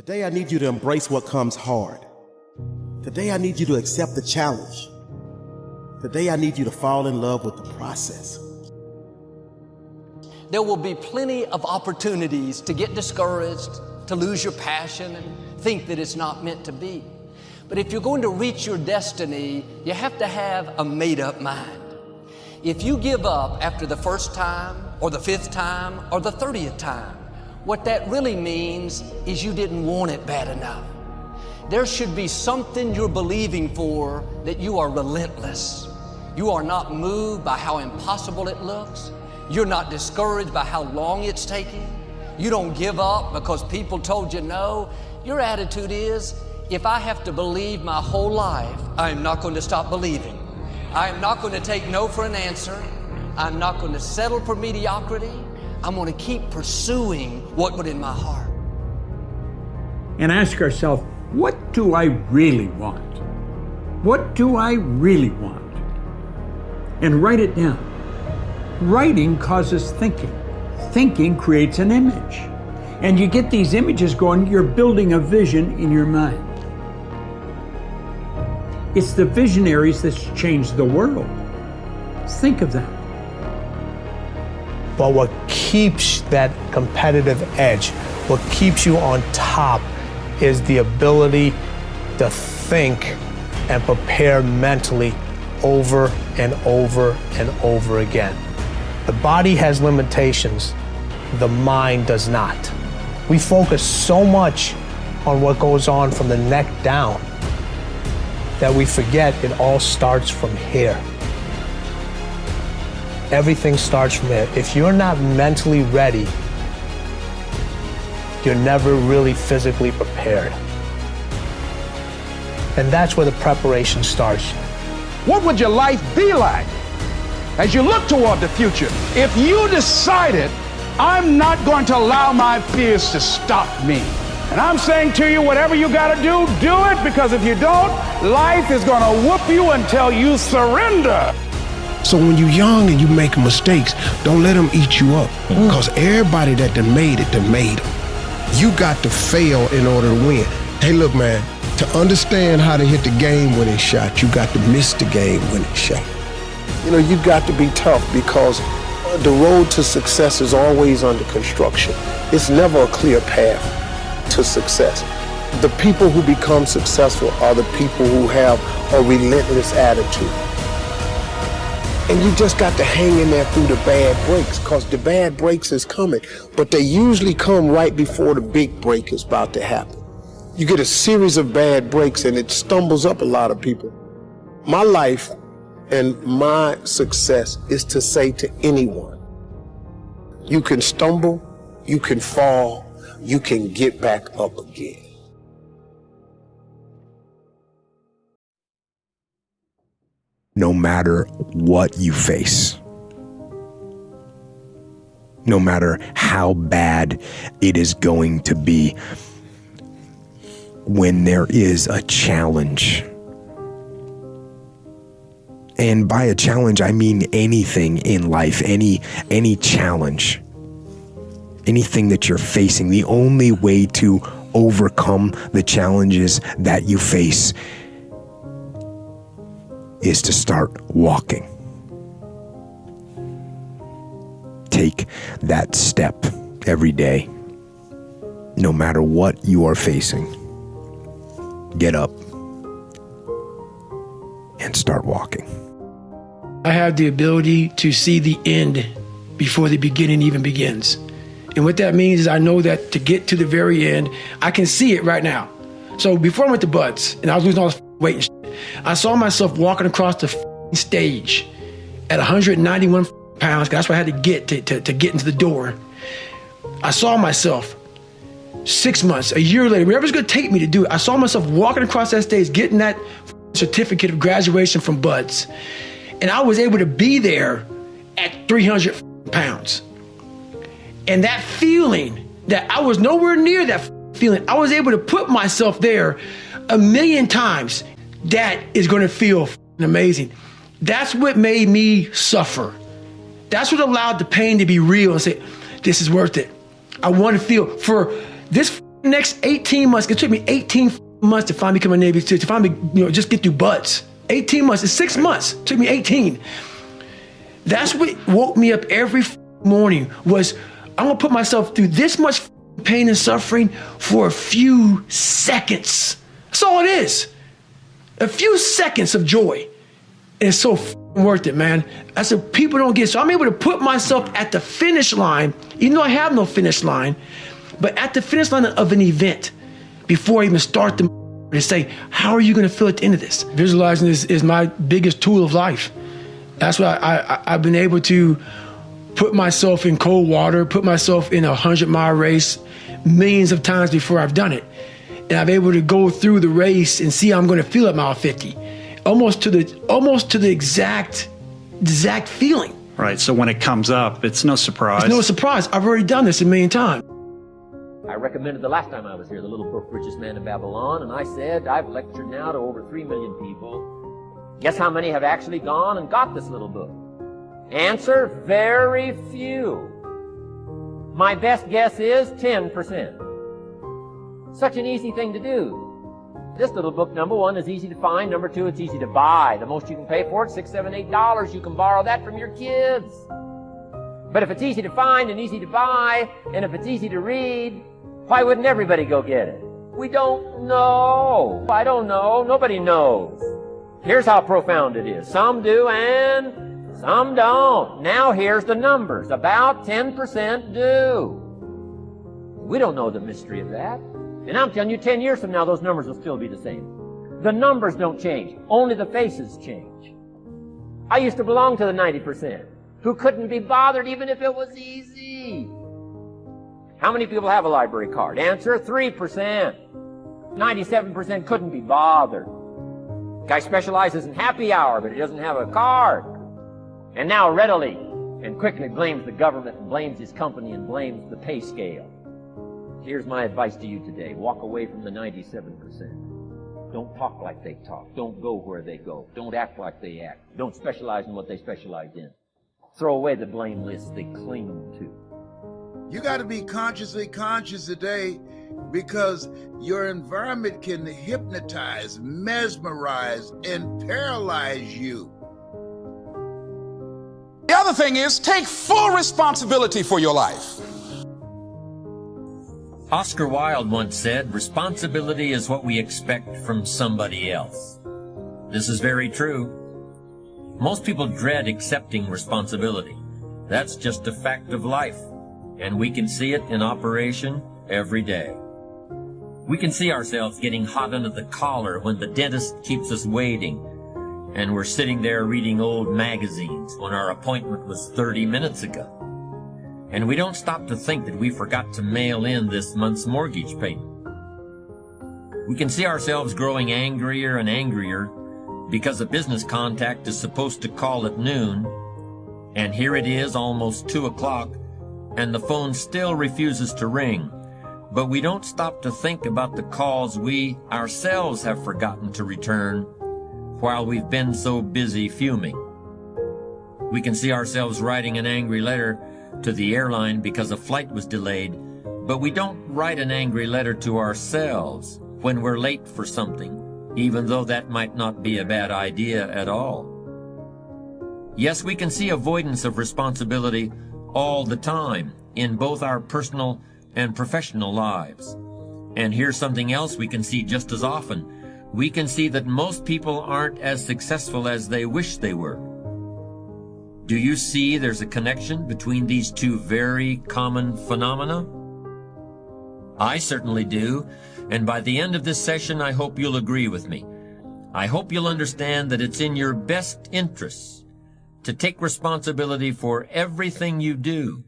Today I need you to embrace what comes hard. Today I need you to accept the challenge. Today I need you to fall in love with the process. There will be plenty of opportunities to get discouraged, to lose your passion and think that it's not meant to be. But if you're going to reach your destiny, you have to have a made-up mind. If you give up after the first time, or the 5th time, or the 30th time, what that really means is you didn't want it bad enough. There should be something you're believing for that you are relentless. You are not moved by how impossible it looks. You're not discouraged by how long it's taking. You don't give up because people told you no. Your attitude is, if I have to believe my whole life, I am not going to stop believing. I am not going to take no for an answer. I'm not going to settle for mediocrity. I'm going to keep pursuing what was in my heart. And ask ourselves, what do I really want? What do I really want? And write it down. Writing causes thinking. Thinking creates an image. And you get these images going, you're building a vision in your mind. It's the visionaries that's changed the world. Think of that. But what keeps that competitive edge, what keeps you on top, is the ability to think and prepare mentally over and over and over again. The body has limitations, the mind does not. We focus so much on what goes on from the neck down that we forget it all starts from here. Everything starts from here. If you're not mentally ready, you're never really physically prepared. And that's where the preparation starts. What would your life be like as you look toward the future if you decided, I'm not going to allow my fears to stop me? And I'm saying to you, whatever you got to do it, because if you don't, life is going to whoop you until you surrender. So when you're young and you make mistakes, don't let them eat you up. Because everybody that done made it, done made them. You got to fail in order to win. Hey, look, man, to understand how to hit the game-winning shot, you got to miss the game-winning shot. You know, you got to be tough because the road to success is always under construction. It's never a clear path to success. The people who become successful are the people who have a relentless attitude. And you just got to hang in there through the bad breaks, because the bad breaks is coming, but they usually come right before the big break is about to happen. You get a series of bad breaks and it stumbles up a lot of people. My life and my success is to say to anyone, you can stumble, you can fall, you can get back up again. No matter what you face, no matter how bad it is going to be, when there is a challenge, and by a challenge I mean anything in life, any challenge, anything that you're facing, the only way to overcome the challenges that you face is to start walking. Take that step every day, no matter what you are facing. Get up and start walking. I have the ability to see the end before the beginning even begins. And what that means is I know that to get to the very end, I can see it right now. So before I went to Buds and I was losing all this weight and shit, I saw myself walking across the stage at 191 pounds. That's what I had to get to get into the door. I saw myself 6 months, a year later, whatever it's going to take me to do it. I saw myself walking across that stage, getting that certificate of graduation from Buds. And I was able to be there at 300 pounds. And that feeling that I was nowhere near that feeling, I was able to put myself there 1,000,000 times. That is going to feel amazing. That's what made me suffer. That's what allowed the pain to be real and say, this is worth it. I want to feel for this next 18 months, it took me 18 months to finally become a Navy SEAL, to finally, just get through buds. 18 months, it's 6 months, it took me 18. That's what woke me up every morning, was I'm gonna put myself through this much pain and suffering for a few seconds. That's all it is. A few seconds of joy. And it's so worth it, man. That's what people don't get. So I'm able to put myself at the finish line, even though I have no finish line, but at the finish line of an event before I even start to say, how are you gonna feel at the end of this? Visualizing is my biggest tool of life. That's why I've been able to put myself in cold water, put myself in a 100-mile race millions of times before I've done it. And I'm able to go through the race and see how I'm going to feel at mile 50, almost to the exact feeling. Right. So when it comes up, it's no surprise. It's no surprise. I've already done this a million times. I recommended the last time I was here, the little book, Richest Man in Babylon, and I said, I've lectured now to over 3 million people. Guess how many have actually gone and got this little book? Answer, very few. My best guess is 10%. Such an easy thing to do. This little book, number one, is easy to find. Number two, it's easy to buy. The most you can pay for it, $6, $7, $8. You can borrow that from your kids. But if it's easy to find and easy to buy, and if it's easy to read, why wouldn't everybody go get it? We don't know. I don't know. Nobody knows. Here's how profound it is. Some do and some don't. Now here's the numbers. About 10% do. We don't know the mystery of that. And I'm telling you, 10 years from now, those numbers will still be the same. The numbers don't change. Only the faces change. I used to belong to the 90% who couldn't be bothered even if it was easy. How many people have a library card? Answer, 3%. 97% couldn't be bothered. Guy specializes in happy hour, but he doesn't have a card. And now readily and quickly blames the government and blames his company and blames the pay scale. Here's my advice to you today. Walk away from the 97%. Don't talk like they talk. Don't go where they go. Don't act like they act. Don't specialize in what they specialize in. Throw away the blame list they cling to. You got to be consciously conscious today, because your environment can hypnotize, mesmerize, and paralyze you. The other thing is, take full responsibility for your life. Oscar Wilde once said, responsibility is what we expect from somebody else. This is very true. Most people dread accepting responsibility. That's just a fact of life, and we can see it in operation every day. We can see ourselves getting hot under the collar when the dentist keeps us waiting, and we're sitting there reading old magazines when our appointment was 30 minutes ago. And we don't stop to think that we forgot to mail in this month's mortgage payment. We can see ourselves growing angrier and angrier because a business contact is supposed to call at noon, and here it is almost 2 o'clock, and the phone still refuses to ring. But we don't stop to think about the calls we ourselves have forgotten to return while we've been so busy fuming. We can see ourselves writing an angry letter to the airline because a flight was delayed, but we don't write an angry letter to ourselves when we're late for something, even though that might not be a bad idea at all. Yes, we can see avoidance of responsibility all the time in both our personal and professional lives. And here's something else we can see just as often. We can see that most people aren't as successful as they wish they were. Do you see there's a connection between these two very common phenomena? I certainly do, and by the end of this session, I hope you'll agree with me. I hope you'll understand that it's in your best interests to take responsibility for everything you do.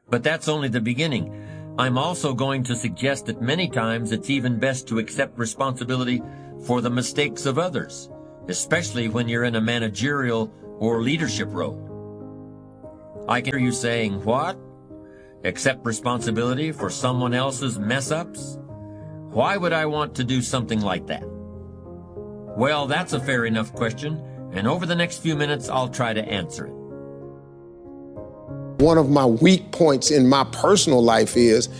But that's only the beginning. I'm also going to suggest that many times it's even best to accept responsibility for the mistakes of others, especially when you're in a managerial or leadership role. I can hear you saying, what? Accept responsibility for someone else's mess-ups? Why would I want to do something like that? Well, that's a fair enough question, and over the next few minutes, I'll try to answer it. One of my weak points in my personal life is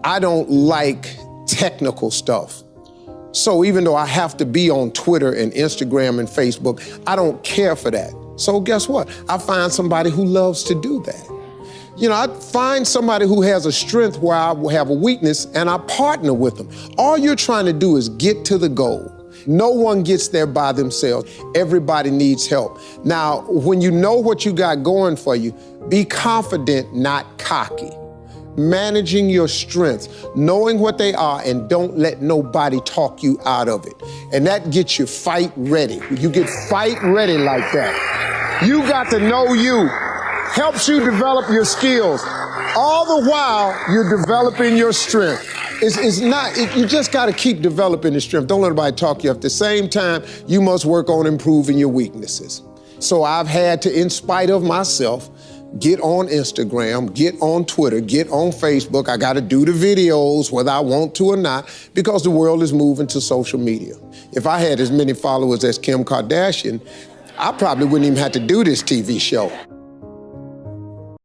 I don't like technical stuff. So even though I have to be on Twitter and Instagram and Facebook, I don't care for that. So guess what? I find somebody who loves to do that. You know, I find somebody who has a strength where I have a weakness and I partner with them. All you're trying to do is get to the goal. No one gets there by themselves. Everybody needs help. Now, when you know what you got going for you, be confident, not cocky. Managing your strengths, knowing what they are, and don't let nobody talk you out of it. And that gets you fight ready. You get fight ready like that. You got to know you. Helps you develop your skills. All the while, you're developing your strength. You just got to keep developing the strength. Don't let anybody talk you up. At the same time, you must work on improving your weaknesses. So I've had to, in spite of myself, get on Instagram, get on Twitter, get on Facebook. I got to do the videos whether I want to or not because the world is moving to social media. If I had as many followers as Kim Kardashian, I probably wouldn't even have to do this TV show.